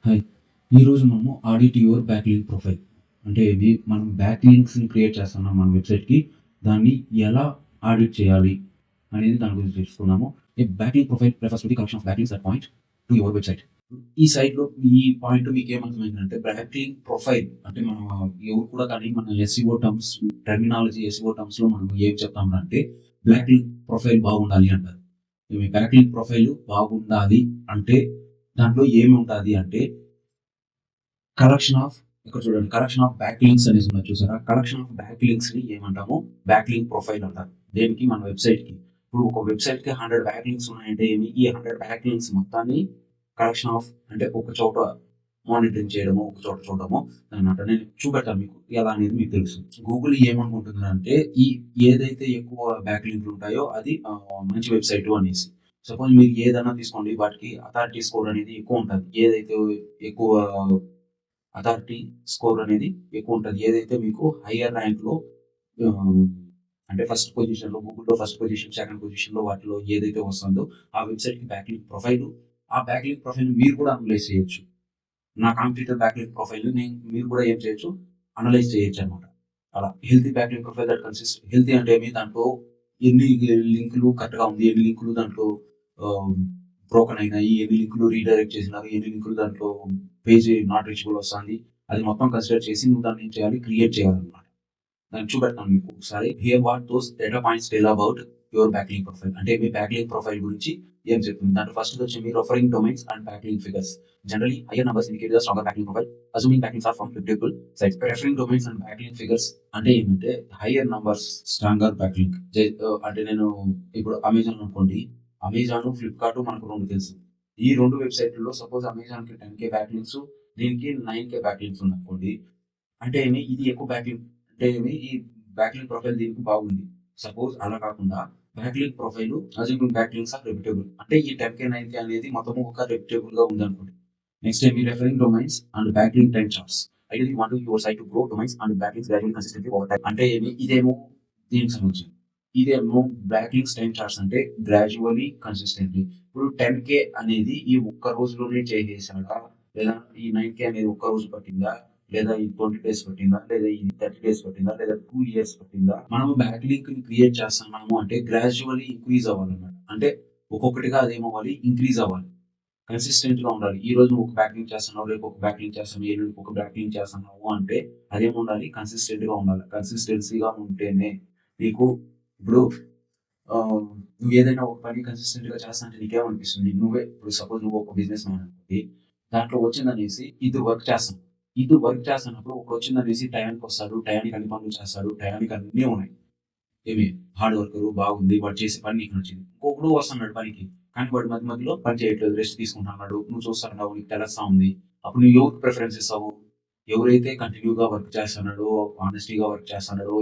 Hi! ఈరోజు మనము audit your backlink profile. అంటే ఇది మనం బ్యాక్‌లింక్స్‌ని క్రియేట్ చేస్తున్నాం మన వెబ్‌సైట్‌కి. దాన్ని ఎలా ఆడిట్ చేయాలి అనేది దాని గురించి తెలుసుకుందాము. A backlink profile refers to the collection of backlinks that point to your website. ఈ సైట్‌లో ఈ పాయింట్ మీకేమర్థమైందంటే బ్యాక్‌లింక్ ప్రొఫైల్ అంటే మనం ఎవరు కూడా కానీ మన ఎస్‌ఈఓ టర్మ్స్ టెర్మినాలజీ ఎస్‌ఈఓ టర్మ్స్‌లో మనం ఏం చెప్తామంటే బ్యాక్‌లింక్ ప్రొఫైల్ బాగుండాలి అంటారు. మీ బ్యాక్‌లింక్ ప్రొఫైల్ బాగుండాలి అంటే దాంట్లో ఏముంటాది అంటే కలెక్షన్ ఆఫ్ ఇక్కడ చూడండి కలెక్షన్ ఆఫ్ బ్యాక్ లింక్స్ అనేసి ఉన్నది చూసారా? కలెక్షన్ ఆఫ్ బ్యాక్ లింక్స్ ని ఏమంటాము? బ్యాక్ లింక్ ప్రొఫైల్ అంటారు. దేనికి? మన వెబ్‌సైట్‌కి. ఇప్పుడు ఒక వెబ్‌సైట్‌కి 100 బ్యాక్ లింక్స్ ఉన్నాయంటే ఏమి? ఈ 100 బ్యాక్ లింక్స్ మొత్తాన్ని కలెక్షన్ ఆఫ్ అంటే ఒక చోట మానిటరింగ్ చేయడము, ఒక చోట చూడడము దాన్నంట నేను చూపెడతాను మీకు. ఎలా అనేది మీకు తెలుసు. గూగుల్ ఏమనుకుంటుందంటే ఏదైతే ఎక్కువ బ్యాక్ లింక్‌లు ఉంటాయో అది మంచి వెబ్‌సైటు అనేసి. సపోజ్ మీరు ఏదైనా తీసుకోండి వాటికి అథారిటీ స్కోర్ అనేది ఎక్కువ ఉంటది. ఏదైతే ఎక్కువ అథారిటీ స్కోర్ అనేది ఎక్కువుంటది. ఏదైతే మీకు హైయర్ ర్యాంక్‌లో ఆహ్, అంటే ఫస్ట్ పొజిషన్‌లో గూగుల్‌లో ఫస్ట్ పొజిషన్, సెకండ్ పొజిషన్‌లో వాటిలో ఏదైతే వస్తుందో ఆ వెబ్‌సైట్‌కి బ్యాక్‌లింక్ ప్రొఫైలు, ఆ బ్యాక్‌లింక్ ప్రొఫైల్‌ని మీరు కూడా అనలైజ్ చేయొచ్చు. నా కాంపిటీటర్ బ్యాక్‌లింక్ ప్రొఫైల్‌ని మీరు కూడా ఏం చేయొచ్చు? అనలైజ్ చేయొచ్చనమాట. అలా healthy backlink profile that consist healthy అంటే ఏమి దాంట్లో ఎన్ని లింకులు కరెక్ట్‌గా ఉంది. ఎన్ని లింకులు దాంట్లో ఆహ్, బ్రోకెన్ అయినాయి. ఎన్ని లింకులు రీడైరెక్ట్ చేసినారు. ఎన్ని లింకులు దాంట్లో పేజ్ నాట్ రీచబుల్ వస్తాంది. అది మొత్తం కన్సిడర్ చేసి నువ్వు దాన్ని ఏం చేయాలి? క్రియేట్ చేయాలన్నమాట. దాన్ని చూపెడతాను మీకు ఒకసారి. Here what those data points tell about your backlink profile. అంటే మీ బ్యాక్‌లింక్ ప్రొఫైల్ గురించి ఏం చెప్తుంది? దాంట్లో ఫస్ట్‌ది వచ్చి మీ referring domains and backlink figures. Generally higher numbers indicate the stronger backlink profile. Assuming backlinks are from reputable sites. Referring domains and backlink figures అంటే ఏమంటే హైయర్ నంబర్స్ స్ట్రాంగర్ బ్యాక్‌లింక్. అంటే నేను ఇప్పుడు అమెజాన్ అనుకోండి. అమెజాన్, ఫ్లిప్‌కార్ట్ మనకు 2 తెలుసు. ఈ 2 వెబ్‌సైట్‌లలో సపోజ్ అమెజాన్‌కి 10,000 బ్యాక్‌లింక్స్ దీనికి 9,000 బ్యాక్‌లింక్స్ ఉందనుకోండి. అంటే ఏమి ఇది ఎక్కువ బ్యాక్‌లింక్ అంటే ఏమి ఈ బ్యాక్‌లింక్ ప్రొఫైల్ దీనికి బాగుంది. సపోజ్ అలా కాకుండా బ్యాక్‌లింక్ profile assuming backlinks are reputable. అంటే ఈ 10,000, 9,000 అనేది మొత్తము ఒక రెప్యూటబుల్‌గా ఉందనుకోండి. నెక్స్ట్ ఏమి referring domains and backlink time charts. Ideally you want your site to grow domains and backlinks gradually consistently over time. అంటే ఏమి ఇదేమో దీనికి సంబంధించింది. ఇదేమో బ్యాక్‌లింక్స్ టైమ్ చార్ట్స్ అంటే గ్రాడ్యుయల్లీ కన్సిస్టెంట్‌లీ. ఇప్పుడు 10,000 అనేది ఈ ఒక్క రోజులోనే చేసేసాడా? లేదా ఈ 9,000 అనేది ఒక్క రోజు పట్టిందా? లేదా ఈ 20 డేస్ పట్టిందా? లేదా ఈ 30 డేస్ పట్టిందా? లేదా 2 ఇయర్స్ పట్టిందా? మనము బ్యాక్ లింక్‌ని క్రియేట్ చేస్తున్నాము అంటే గ్రాడ్యుయల్లీ ఇంక్రీజ్ అవ్వాలన్నమాట. అంటే ఒక్కొక్కటిగా అదేమవ్వాలి ఇంక్రీజ్ అవ్వాలి. కన్సిస్టెంట్‌గా ఉండాలి. ఈరోజు నువ్వు ఒక బ్యాక్ లింక్ చేస్తున్నావు, రేపు ఒక బ్యాక్ లింక్ చేస్తున్నావు, ఎల్లుండి ఒక బ్యాక్ లింక్ చేస్తున్నావు అంటే అదేముండాలి కన్సిస్టెంట్‌గా ఉండాలి. కన్సిస్టెన్సీగా ఉంటేనే నీకు ఇప్పుడు నువ్వు ఏదైనా ఒక పని కన్సిస్టెంట్‌గా చేస్తా అంటే నీకేమనిపిస్తుంది? నువ్వే ఇప్పుడు సపోజ్ నువ్వు ఒక బిజినెస్ మ్యాన్ అనుకోండి. దాంట్లో వచ్చిందనేసి ఇద్దరు వర్క్ చేస్తాం. ఇద్దరు వర్క్ చేస్తున్నప్పుడు ఒకడొచ్చిందనేసి టయానికొస్తాడు. టయానికి అన్ని పనులు చేస్తాడు. టయానికి అన్నీ ఉన్నాయి. ఏమి హార్డ్ వర్కరు బాగుంది. వాడు చేసే పని నీకు నచ్చింది. ఇంకొకడు వస్తున్నాడు పనికి. కానీ వాడు మధ్య మధ్యలో పని చేయట్లేదు. రెస్ట్ తీసుకుంటున్నాడు. నువ్వు చూస్తున్నావు. నీకు తెలుస్తా ఉంది. అప్పుడు నువ్వు ఎవరికి ప్రిఫరెన్స్ ఇస్తావు? ఎవరైతే కంటిన్యూగా వర్క్ చేస్తున్నాడో, హానెస్టీగా వర్క్ చేస్తున్నాడో,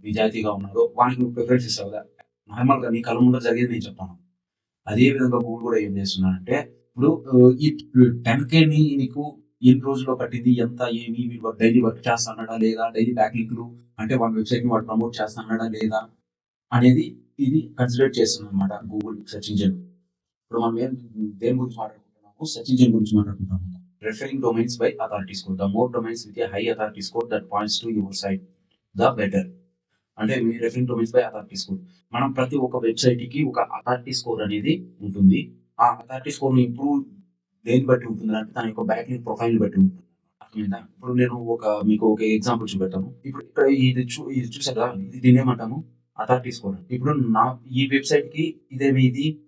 నిజాయితీగా ఉన్నాడో వానికి నువ్వు ప్రిఫరెన్స్ ఇస్తావు కదా! నార్మల్‌గా నీ కళ్ళ ముందర జరిగేది నేను చెప్తాను. అదే విధంగా గూగుల్ కూడా ఏం చేస్తున్నాడంటే ఇప్పుడు ఈ 10,000ని నీకు ఎన్ని రోజుల్లో పట్టింది? ఎంత? ఏమి? వీడు డైలీ వర్క్ చేస్తున్నాడా? లేదా? డైలీ బ్యాక్ లింక్‌లు అంటే వాడి వెబ్‌సైట్‌ని వాడు ప్రమోట్ చేస్తున్నాడా? లేదా? అనేది ఇది కన్సిడర్ చేస్తుందన్నమాట గూగుల్ సెర్చ్ ఇంజిన్. ఇప్పుడు మనం దేని గురించి మాట్లాడుకుంటున్నాము? సెర్చ్ ఇంజిన్ గురించి మాట్లాడుకుంటున్నాము. Referring domains by authority score. The more domains with a high authority score that points to your site the better. అంటే మీ referring domains by authority score. మనం ప్రతి ఒక్క వెబ్‌సైట్‌కి ఒక అథారిటీ స్కోర్ అనేది ఉంటుంది. ఆ అథారిటీ స్కోర్‌ని ఇంప్రూవ్ దేన్ని బట్టి ఉంటుందంటే దాని యొక్క బ్యాక్‌లింక్ ప్రొఫైల్‌ని బట్టి ఉంటుంది. అర్థమైందా? ఇప్పుడు నేను మీకు ఒక ఎగ్జాంపుల్ చూపెడతాను. ఇప్పుడు ఇక్కడ ఇది చూసారు కదా! దీన్నేమంటాము? Authority score. ఇప్పుడు ఈ వెబ్‌సైట్‌కి ఇది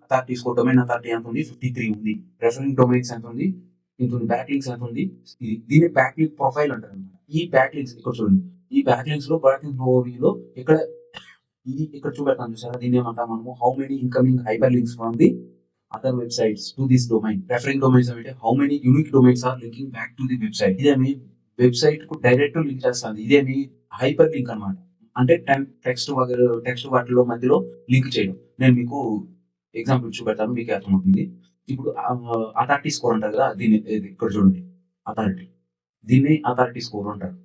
అథారిటీ స్కోర్ డొమైన్ అథారిటీ ఎంతుంది? 53 ఉంది. రెఫరింగ్ డొమైన్స్ ఎంతుంది? ఇంతుంది. బ్యాక్‌లింక్స్ ఎంతుంది? దీన్ని బ్యాక్‌లింక్ ప్రొఫైల్ అంటారన్నమాట. ఈ బ్యాక్‌లింక్స్ ఇక్కడ చూడండి. ఈ బ్యాక్‌లింక్స్‌లో బ్యాక్‌లింక్ ఓవర్‌వ్యూలో ఇక్కడ ఇక్కడ చూపెడతాను చూసారా? దీన్నేమంటాం మనము? How many incoming hyperlinks from the other websites to this domain. Referring domains అంటే how many unique domains are linking back to the website. ఇదేమి వెబ్‌సైట్‌కు డైరెక్ట్ లింక్ చేస్తాంది. ఇదేమి హైపర్ లింక్ అన్నమాట. అంటే టెక్స్ట్ వాటిలో మధ్యలో లింక్ చేయడం. నేను మీకు ఎగ్జాంపుల్ చూపెడతాను. మీకే అర్థమవుతుంది. ఇప్పుడు అథారిటీ స్కోర్ అంటారు కదా! ఇది ఇక్కడ చూడండి. అథారిటీ. దీన్ని అథారిటీ స్కోర్ అంటారు.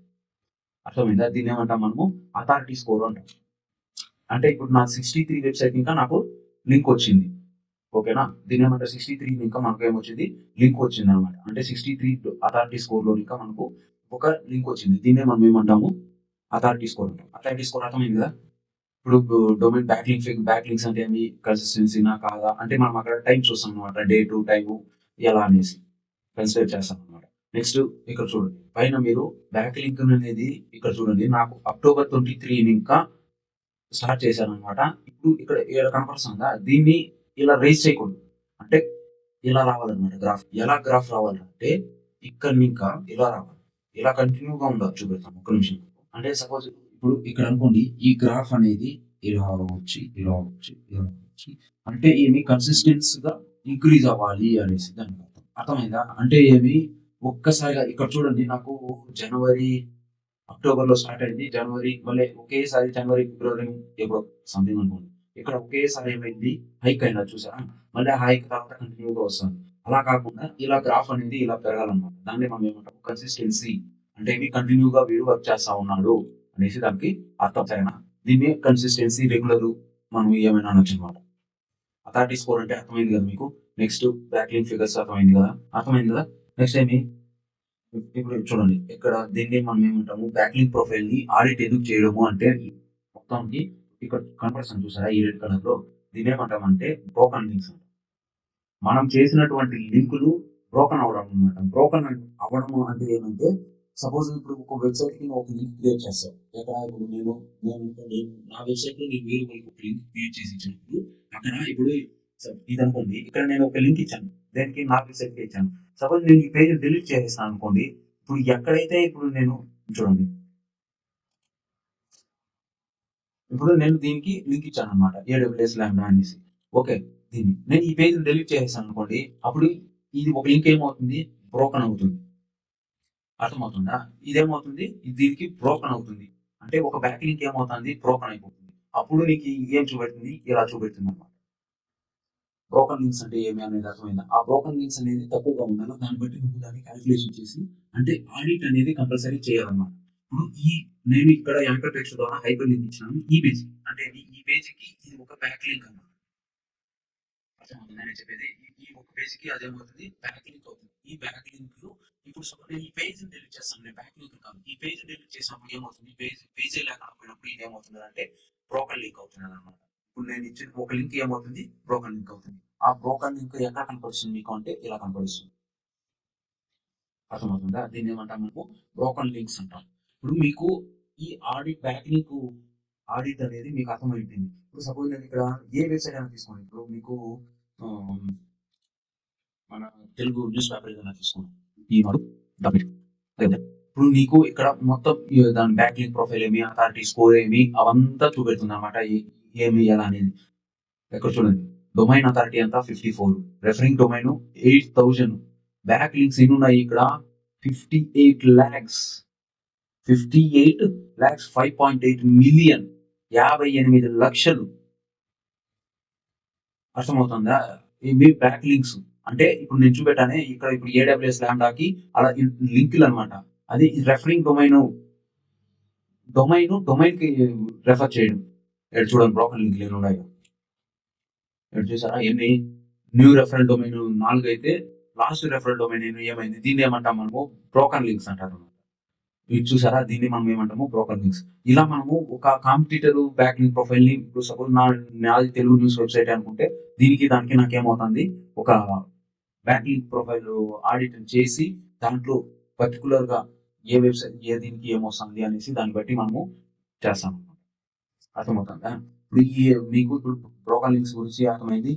అర్థమైందా? దీన్నేమంటాం మనము? అథారిటీ స్కోర్ అంటాం. అంటే ఇప్పుడు నా 63 వెబ్‌సైట్ ఇంకా నాకు లింకొచ్చింది. ఓకేనా? దీన్ని ఏమంటే 63 ఇంకా మనకు ఏమొచ్చింది లింక్ వచ్చిందనమాట. అంటే 63 అథారిటీ స్కోర్‌లో ఇంకా మనకు ఒక లింక్ వచ్చింది. దీన్నే మనం ఏమంటాము అథారిటీ స్కోర్ అంటాం. అథారిటీ స్కోర్ అర్థమైంది కదా! ఇప్పుడు డొమైన్ బ్యాక్ లింక్స్ అంటే ఏమి కన్సిస్టెన్సీనా కాదా అంటే మనం అక్కడ టైం చూస్తాం అనమాట. డేటు, టైము ఎలా అనేసి కన్సిడర్ చేస్తాం అనమాట. నెక్స్ట్ ఇక్కడ చూడండి. పైన మీరు బ్యాక్ లింక్ అనేది ఇక్కడ చూడండి. నాకు అక్టోబర్ 23 ఇంకా స్టార్ట్ చేశాననమాట. ఇప్పుడు ఇక్కడ ఈడ కనపడుస్తుందా? దీన్ని ఇలా రైజ్ చేయకూడదు. అంటే ఇలా రావాలన్నమాట గ్రాఫ్. ఎలా గ్రాఫ్ రావాలంటే ఇక్కడి ఇంకా ఇలా రావాలి. ఇలా కంటిన్యూగా ఉండాలి. చూపెడతాను ఒక్క నిమిషం. అంటే సపోజ్ ఇప్పుడు ఇక్కడ అనుకోండి ఈ గ్రాఫ్ అనేది ఇలా వచ్చి, ఇలా వచ్చి, ఇలా వచ్చి అంటే ఏమి కన్సిస్టెన్స్‌గా ఇంక్రీజ్ అవ్వాలి అనేసి దాని అర్థం. అర్థమైందా? అంటే ఏమి ఒక్కసారిగా ఇక్కడ చూడండి నాకు జనవరి అక్టోబర్‌లో స్టార్ట్ అయింది. జనవరి మళ్ళీ ఒకేసారి జనవరి, ఫిబ్రవరి ఎప్పుడో సంథింగ్ అనుకోండి. ఇక్కడ ఒకేసారి ఏమైంది హైక్ అయింది చూసారా? మళ్ళీ ఆ హైక్ తర్వాత కంటిన్యూగా వస్తుంది. అలా కాకుండా ఇలా గ్రాఫ్ అనేది ఇలా పెరగాలన్నమాట. దాన్ని మనం ఏమంటాం కన్సిస్టెన్సీ. అంటే ఇవి కంటిన్యూగా వీడు వర్క్ చేస్తా ఉన్నాడు అనేసి దానికి అర్థం సరేనా? దీన్ని కన్సిస్టెన్సీ, రెగ్యులర్ మనం ఏమైనా అనొచ్చనమాట. అథారిటీ స్కోర్ అంటే అర్థమైంది కదా మీకు. నెక్స్ట్ బ్యాక్‌లింక్ ఫిగర్స్ అర్థమైంది కదా! అర్థమైంది కదా! నెక్స్ట్ ఏమి ఇప్పుడు చూడండి ఇక్కడ దీన్ని మనం ఏమంటాము బ్యాక్‌లింక్ ప్రొఫైల్‌ని ఆడిట్ ఎందుకు చేయడము అంటే మొత్తానికి ఇక్కడ కనపడుతుంది చూసారా ఈ రెడ్ కలర్‌లో దీన్ని ఏమంటామంటే బ్రోకెన్ లింక్స్ అంటాం. మనం చేసినటువంటి లింకులు బ్రోకెన్ అవ్వడం అన్నమాట. బ్రోకెన్ అవ్వడం అంటే ఏమంటే సపోజ్ ఇప్పుడు ఒక వెబ్‌సైట్‌కి ఒక లింక్ క్రియేట్ చేస్తాం. ఎక్కడ ఇప్పుడు నేను నా వెబ్‌సైట్‌లో నేను వేరే వాళ్ళకి ఒక లింక్ క్రియేట్ చేసి ఇచ్చినప్పుడు అక్కడ ఇప్పుడు ఇదనుకోండి ఇక్కడ నేను ఒక లింక్ ఇచ్చాను. దేనికి నా వెబ్‌సైట్‌కే ఇచ్చాను. సపోజ్ నేను ఈ పేజ్ డిలీట్ చేసేసాను అనుకోండి. ఇప్పుడు ఎక్కడైతే ఇప్పుడు నేను చూడండి. ఇప్పుడు నేను దీనికి లింక్ ఇచ్చాను అనమాట. ఏడబ్ల్యూఎస్ లాంబ్డా అనేసి. ఓకే. దీన్ని నేను ఈ పేజ్‌ని డిలీట్ చేసేసాను అనుకోండి. అప్పుడు ఇది ఒక లింక్ ఏమవుతుంది బ్రోకెన్ అవుతుంది. అర్థమవుతుందా? ఇదేమవుతుంది దీనికి బ్రోకెన్ అవుతుంది. అంటే ఒక బ్యాక్ లింక్ ఏమవుతుంది బ్రోకెన్ అయిపోతుంది. అప్పుడు నీకు ఏం చూపెడుతుంది ఇలా చూపెడుతుంది అనమాట. బ్రోకెన్ లింక్స్ అంటే ఏమి అనేది అర్థమైందా? ఆ బ్రోకెన్ లింక్స్ అనేది తక్కువగా ఉండాలి. దాన్ని బట్టి నువ్వు దాన్ని కాలిక్యులేషన్ చేసి అంటే ఆడిట్ అనేది కంపల్సరీ చేయాలన్నమాట. ఇప్పుడు నేను ఇక్కడ యాంకర్ టెక్స్ట్ ద్వారా హైపర్ లింక్ ఇచ్చినాను ఈ పేజ్ అంటే ఈ పేజ్‌కి ఇది ఒక బ్యాక్ లింక్ అన్నమాట. అర్థమవుతుందా నేను చెప్పేది? ఈ ఒక పేజ్‌కి అదేమవుతుంది బ్యాక్ లింక్ అవుతుంది. ఈ బ్యాక్ లింక్‌లు ఇప్పుడు నేను ఈ పేజ్‌ని డిలీట్ చేస్తాను. నేను బ్యాక్ లింక్ కాదు. ఈ పేజ్‌ని డిలీట్ చేసినప్పుడు ఏమవుతుంది? పేజే లేకుండా పోయినప్పుడు ఇది ఏమవుతుందంటే బ్రోకెన్ లింక్ అవుతుందన్నమాట. ఇప్పుడు నేను ఇచ్చిన ఒక లింక్ ఏమవుతుంది బ్రోకెన్ లింక్ అవుతుంది. ఆ బ్రోకెన్ లింక్ ఎక్కడ కనపడుతుంది మీకు అంటే ఇలా కనపడుస్తుంది. అర్థమవుతుందా? దీన్ని ఏమంటాం మనము బ్రోకెన్ లింక్స్ అంటాం. ఇప్పుడు మీకు ఈ ఆడిట్ బ్యాక్ లింక్ ఆడిట్ అనేది మీకు అర్థమైపోయింది. ఇప్పుడు సపోజ్ నేను ఇక్కడ ఏ వెబ్‌సైట్ అయినా తీసుకోండి. ఇప్పుడు మీకు మన తెలుగు న్యూస్ పేపర్ ఏదైనా తీసుకోండి. ఈనాడు, ద ఇప్పుడు నీకు ఇక్కడ మొత్తం దాని బ్యాక్ లింక్ ప్రొఫైల్ ఏమి, అథారిటీ స్కోర్ ఏమి అవంతా చూపెడుతుంది అనమాట. ఏమి ఎలా అనేది. ఎక్కడ చూడండి. డొమైన్ అథారిటీ అంతా 54. Referring domain 8000. బ్యాక్ లింక్స్ ఎన్ని ఉన్నాయి ఇక్కడ 58 lakhs. 58 lakhs 5.8 మిలియన్ 58 లక్షలు. అర్థమవుతుందా? ఇవి బ్యాక్ లింక్స్. అంటే ఇప్పుడు నేను చూపెట్టానే ఇక్కడ ఇప్పుడు ఏడబ్ల్యూఎస్ లాంబ్డాకి అలా లింకులు అనమాట. అది రెఫరింగ్ డొమైన్‌కి రెఫర్ చేయడం. ఇక్కడ చూడండి బ్రోకెన్ లింక్‌లు ఎన్ని ఉన్నాయో. ఇక్కడ చూసారా ఎన్ని న్యూ రెఫరల్ డొమైన్ 4 అయితే లాస్ట్ రెఫరల్ డొమైన్ ఏమైంది? దీన్ని ఏమంటాం మనము బ్రోకెన్ లింక్స్ అంటారు. ఇది చూసారా దీన్ని మనం ఏమంటాము బ్రోకెన్ లింక్స్. ఇలా మనము ఒక కాంపిటీటర్ బ్యాక్ లింక్ ప్రొఫైల్‌ని ఇప్పుడు సపోజ్ నాది తెలుగు న్యూస్ వెబ్‌సైట్ అనుకుంటే దీనికి దానికి నాకేమవుతుంది ఒక బ్యాక్ లింక్ ప్రొఫైల్ ఆడిట్ చేసి దాంట్లో పర్టిక్యులర్‌గా ఏ వెబ్‌సైట్ దీనికి ఏమొస్తుంది అనేసి దాన్ని బట్టి మనము చేస్తాం. అర్థమవుతుందా? ఇప్పుడు మీకు ఇప్పుడు బ్రోకెన్ లింక్స్ గురించి అర్థమైంది.